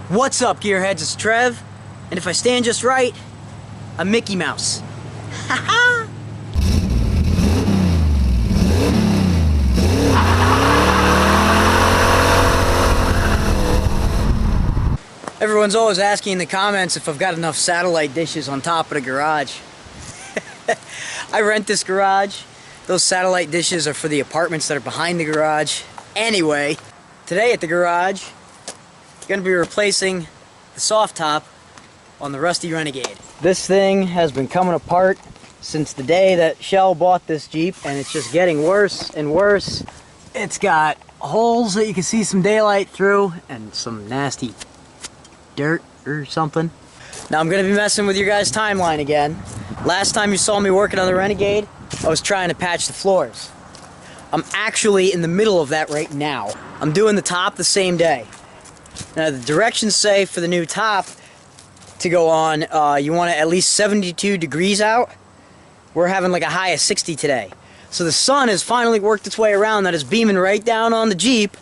What's up, gearheads? It's Trev, and if I stand just right, I'm Mickey Mouse. Haha! Everyone's always asking in the comments if I've got enough satellite dishes on top of the garage. I rent this garage. Those satellite dishes are for the apartments that are behind the garage. Anyway, today at the garage, going to be replacing the soft top on the rusty Renegade. This thing has been coming apart since the day that Shell bought this Jeep, and it's just getting worse and worse. It's got holes that you can see some daylight through and some nasty dirt or something. Now I'm going to be messing with your guys' timeline again. Last time you saw me working on the Renegade, I was trying to patch the floors. I'm actually in the middle of that right now. I'm doing the top the same day. Now the directions say for the new top to go on, you want it at least 72 degrees out. We're having like a high of 60 today. So the sun has finally worked its way around. That is beaming right down on the Jeep.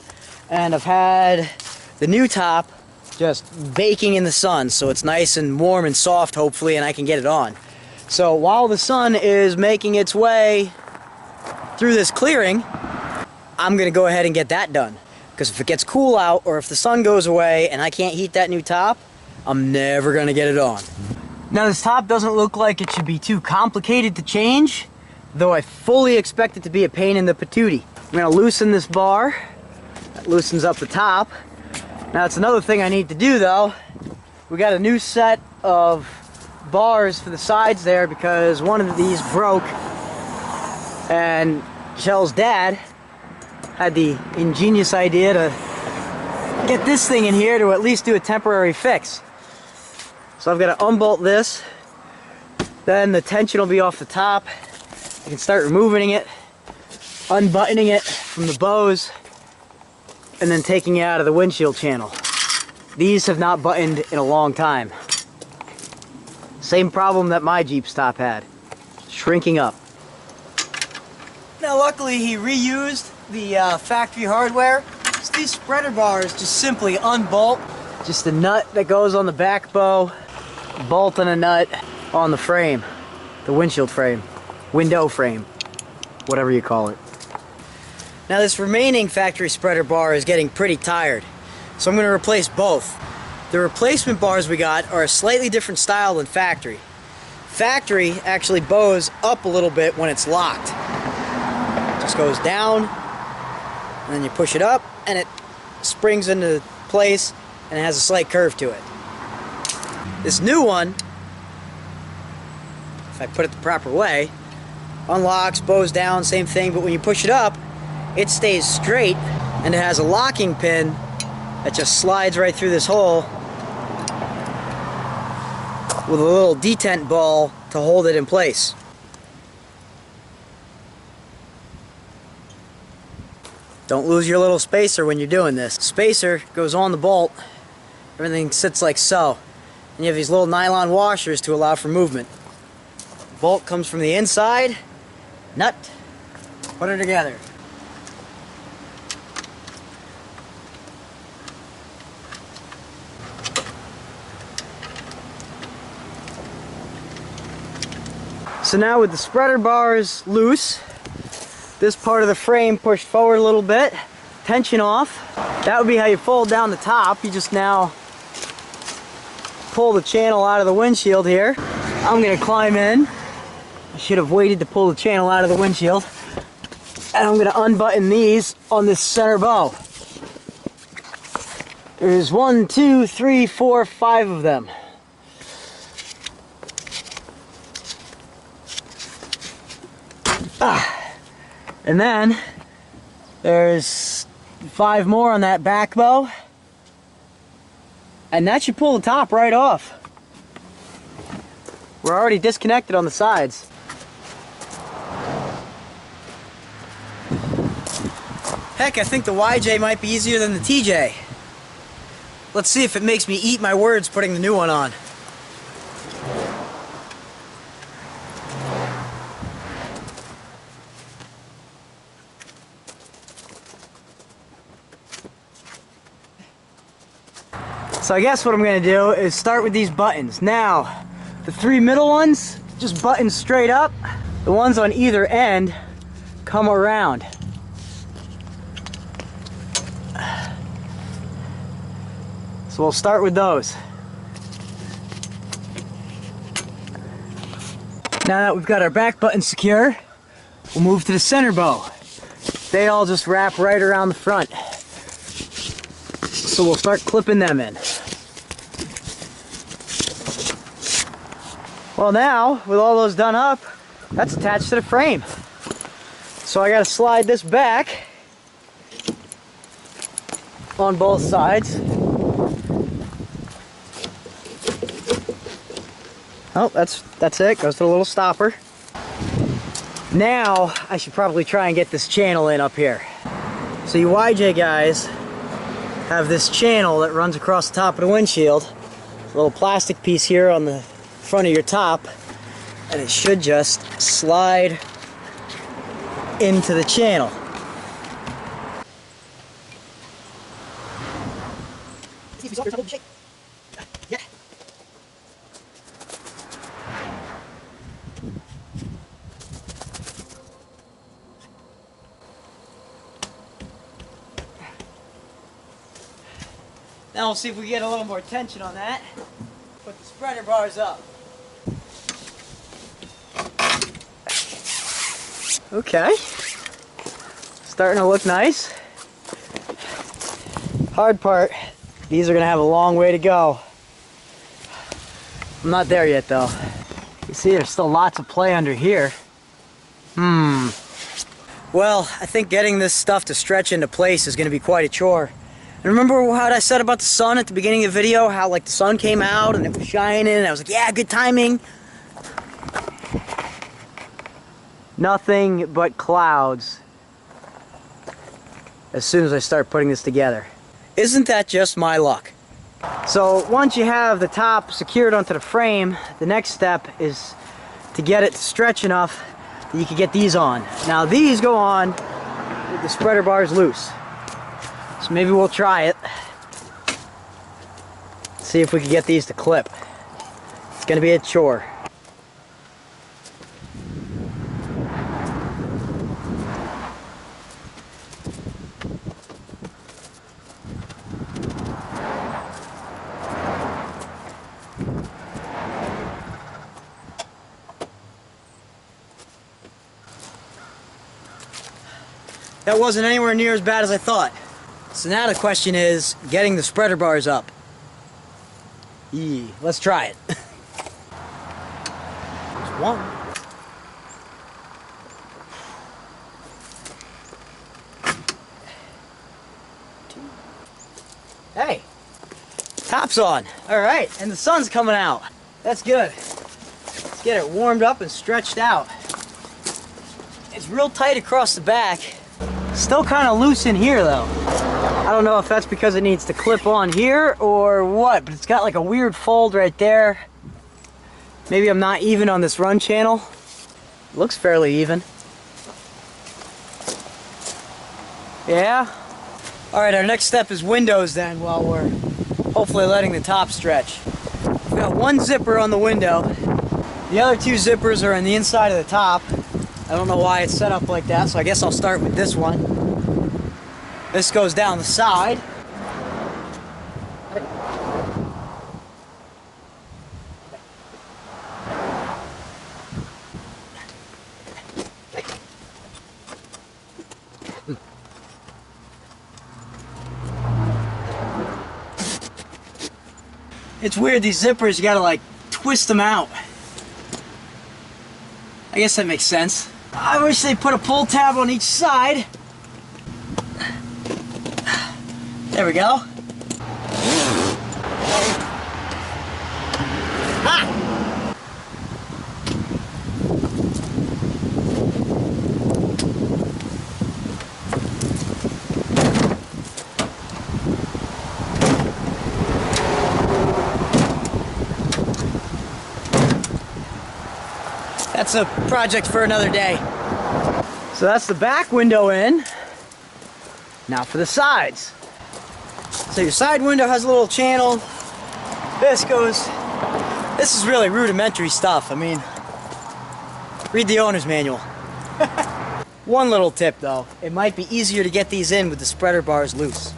And I've had the new top just baking in the sun. So it's nice and warm and soft, hopefully, and I can get it on. So while the sun is making its way through this clearing, I'm going to go ahead and get that done. Because if it gets cool out, or if the sun goes away and I can't heat that new top, I'm never going to get it on. Now this top doesn't look like it should be too complicated to change, though I fully expect it to be a pain in the patootie. I'm going to loosen this bar. That loosens up the top. Now it's another thing I need to do though. We got a new set of bars for the sides there because one of these broke, and Shell's dad had the ingenious idea to get this thing in here to at least do a temporary fix. So I've got to unbolt this, then the tension will be off the top. I can start removing it, unbuttoning it from the bows, and then taking it out of the windshield channel. These have not buttoned in a long time. Same problem that my Jeep's top had, shrinking up. Now luckily he reused the factory hardware. So these spreader bars just simply unbolt. Just a nut that goes on the back bow, bolt and a nut on the frame, the windshield frame, window frame, whatever you call it. Now this remaining factory spreader bar is getting pretty tired, so I'm going to replace both. The replacement bars we got are a slightly different style than factory. Factory actually bows up a little bit when it's locked. It just goes down, and then you push it up, and it springs into place, and it has a slight curve to it. This new one, if I put it the proper way, unlocks, bows down, same thing, but when you push it up, it stays straight, and it has a locking pin that just slides right through this hole with a little detent ball to hold it in place. Don't lose your little spacer when you're doing this. Spacer goes on the bolt, everything sits like so. And you have these little nylon washers to allow for movement. Bolt comes from the inside, nut, put it together. So now with the spreader bars loose, this part of the frame pushed forward a little bit, tension off. That would be how you fold down the top. You just now pull the channel out of the windshield here. I'm going to climb in. I should have waited to pull the channel out of the windshield. And I'm going to unbutton these on this center bow. There's 1, 2, 3, 4, 5 of them. And then there's 5 more on that back bow, and that should pull the top right off. We're already disconnected on the sides. Heck, I think the YJ might be easier than the TJ. Let's see if it makes me eat my words putting the new one on. So I guess what I'm gonna do is start with these buttons. Now, the three middle ones, just button straight up. The ones on either end come around. So we'll start with those. Now that we've got our back button secure, we'll move to the center bow. They all just wrap right around the front. So we'll start clipping them in. Well, now, with all those done up, that's attached to the frame. So I gotta slide this back on both sides. Oh, that's it. Goes to the little stopper. Now, I should probably try and get this channel in up here. So you YJ guys have this channel that runs across the top of the windshield. A little plastic piece here on the front of your top, and it should just slide into the channel. Yeah. Now we'll see if we get a little more tension on that. Put the spreader bars up. Okay. Starting to look nice. Hard part, these are going to have a long way to go. I'm not there yet though. You see there's still lots of play under here. Well, I think getting this stuff to stretch into place is going to be quite a chore. And remember what I said about the sun at the beginning of the video? How like the sun came out and it was shining and I was like, yeah, good timing. Nothing but clouds as soon as I start putting this together. Isn't that just my luck? So once you have the top secured onto the frame, the next step is to get it to stretch enough that you can get these on. Now these go on with the spreader bars loose. So maybe we'll try it. See if we can get these to clip. It's gonna be a chore. That wasn't anywhere near as bad as I thought. So now the question is getting the spreader bars up. Let's try it. There's one. Two. Hey, top's on. All right, and the sun's coming out. That's good. Let's get it warmed up and stretched out. It's real tight across the back. Still kind of loose in here though. I don't know if that's because it needs to clip on here or what, but it's got like a weird fold right there. Maybe I'm not even on this run channel. Looks fairly even. Yeah. Alright, our next step is windows then, while we're hopefully letting the top stretch. We've got one zipper on the window. The other two zippers are on the inside of the top. I don't know why it's set up like that, so I guess I'll start with this one. This goes down the side. It's weird, these zippers, you gotta like twist them out. I guess that makes sense. I wish they put a pull tab on each side. There we go. Ah! That's a project for another day. So that's the back window in. Now for the sides. So your side window has a little channel This is really rudimentary stuff. I mean, read the owner's manual. One little tip though, it might be easier to get these in with the spreader bars loose.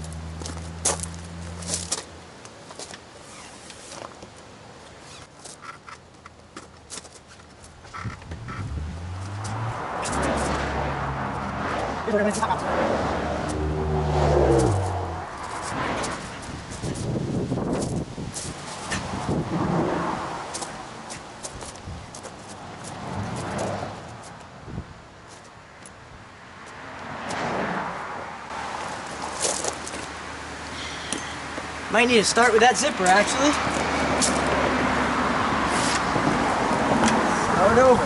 Might need to start with that zipper actually. Start over.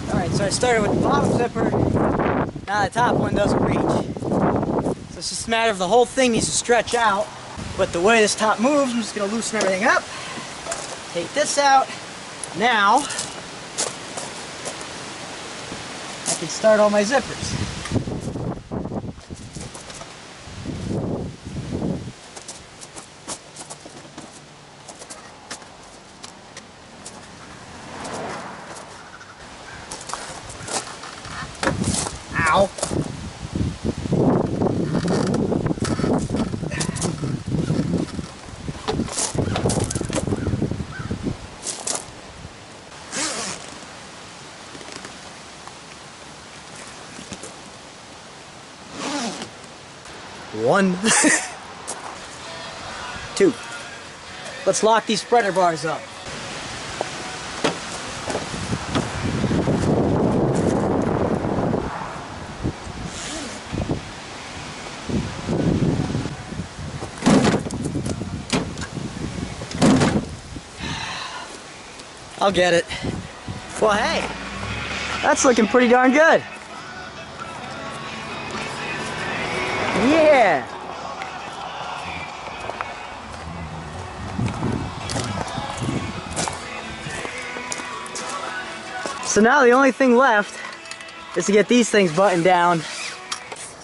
Alright, so I started with the bottom zipper. Now the top one doesn't reach. So it's just a matter of the whole thing needs to stretch out. But the way this top moves, I'm just going to loosen everything up. Take this out. Now, I can start all my zippers. Ow. One. Two. Let's lock these spreader bars up. I'll get it. Well, hey, that's looking pretty darn good. Yeah. So now the only thing left is to get these things buttoned down.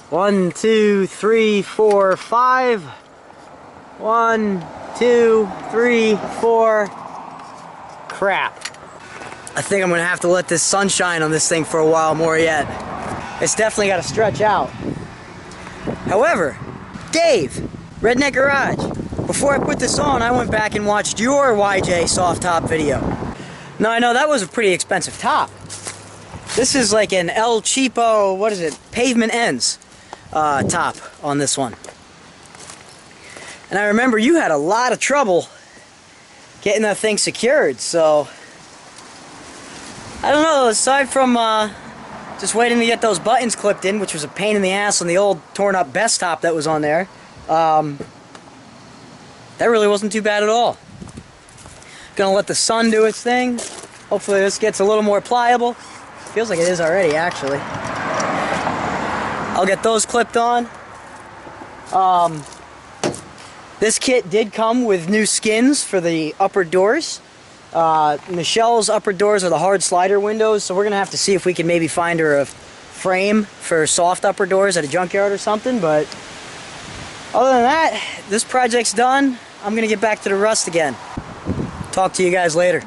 1, 2, 3, 4, 5. 1, 2, 3, 4. Crap. I think I'm gonna have to let this sun shine on this thing for a while more yet. It's definitely gotta stretch out. However, Dave, Redneck Garage, before I put this on, I went back and watched your YJ soft top video. Now I know that was a pretty expensive top. This is like an El Cheapo, what is it, Pavement Ends top on this one. And I remember you had a lot of trouble getting that thing secured, so I don't know, aside from just waiting to get those buttons clipped in, which was a pain in the ass on the old torn up Best top that was on there, that really wasn't too bad at all. Gonna let the sun do its thing. Hopefully this gets a little more pliable. Feels like it is already, actually. I'll get those clipped on. This kit did come with new skins for the upper doors. Michelle's upper doors are the hard slider windows, so we're going to have to see if we can maybe find her a frame for soft upper doors at a junkyard or something, but other than that, this project's done. I'm going to get back to the rust again. Talk to you guys later.